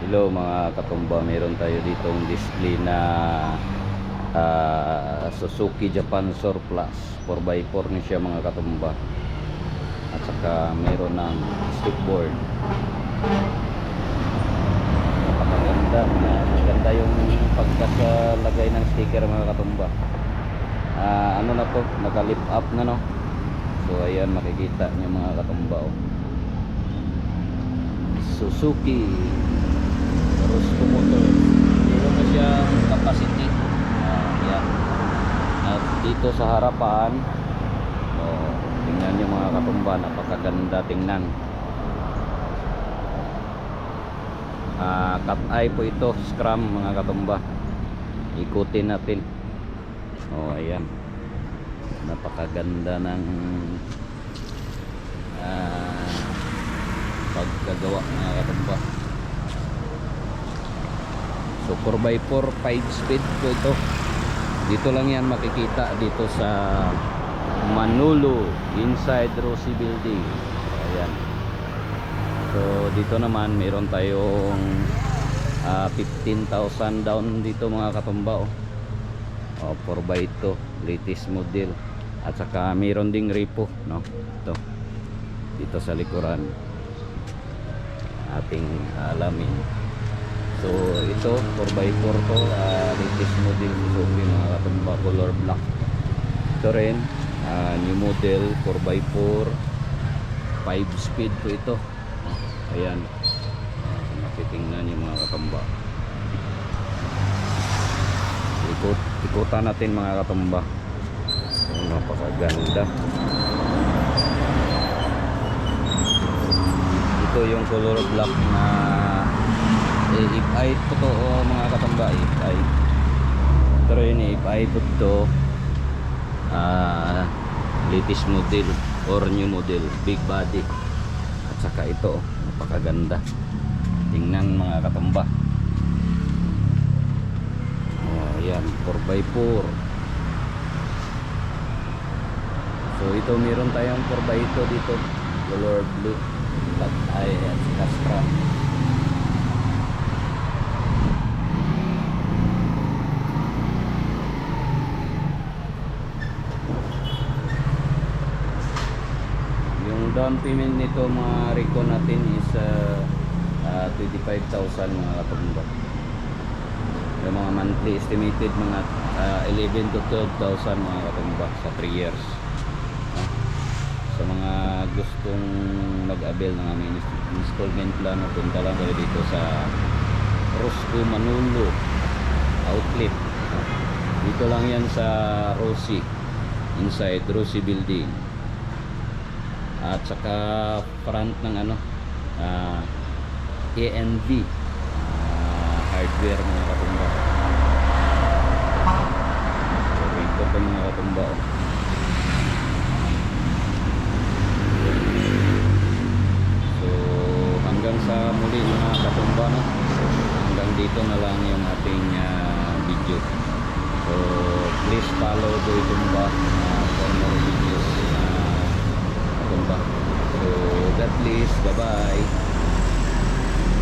Hello mga katumba, meron tayo ditong display na Suzuki Japan Surplus 4x4 ni siya mga katumba. At saka meron ng stickboard. Napakaganda, maganda yung pagkakalagay ng sticker mga katumba. Ano na to, naka-lift up na no. So ayan, makikita niyo mga katumba Suzuki Rosco Motor. Meron na siyang capacity. Yan. At dito sa harapan, tingnan nyo mga katumba, napakaganda tingnan. Cut eye po ito, scrum mga katumba. Ikutin natin. Ayan, napakaganda ng pagkagawa mga katumba. So 4x4 5 speed po ito. Dito lang yan makikita, dito sa Manolo inside Rosie Building. Ayan. So dito naman meron tayong 15,000 down dito mga katumba 4x2 latest model. At saka meron ding repo no. Ito dito sa likuran ating alamin. So ito 4x4 to, latest model Suzuki mga katumba, color black. Ito rin new model 4x4 5 speed po ito. Ayan, makitingnan yung mga katumba. Ikutan natin mga katumba. Napakaganda. Ito yung color black na if-i po to mga katumba, if-i. Ito rin if-i po to, latest model or new model, big body. At saka ito napakaganda tingnan mga katumba. Ayan, 4x4. So ito meron tayong 4x2 dito, color blue, cut eye at saka scrum. Down payment nito mga Recon natin is 25,000 mga katumba. Yung mga monthly estimated mga 11 to 12,000 mga katumba sa 3 years. Sa mga gustong mag-avail ng aming installment plan, punta lang kayo dito sa Rosco Manolo outlet. Dito lang yan sa Rosie, inside Rosie Building. At saka front ng ANV hardware mga katumba. So ito pa mga katumba So hanggang sa muli mga katumba no? Hanggang dito na lang yung ating video. So please follow Boy Tumba for more videos. So God bless, bye bye.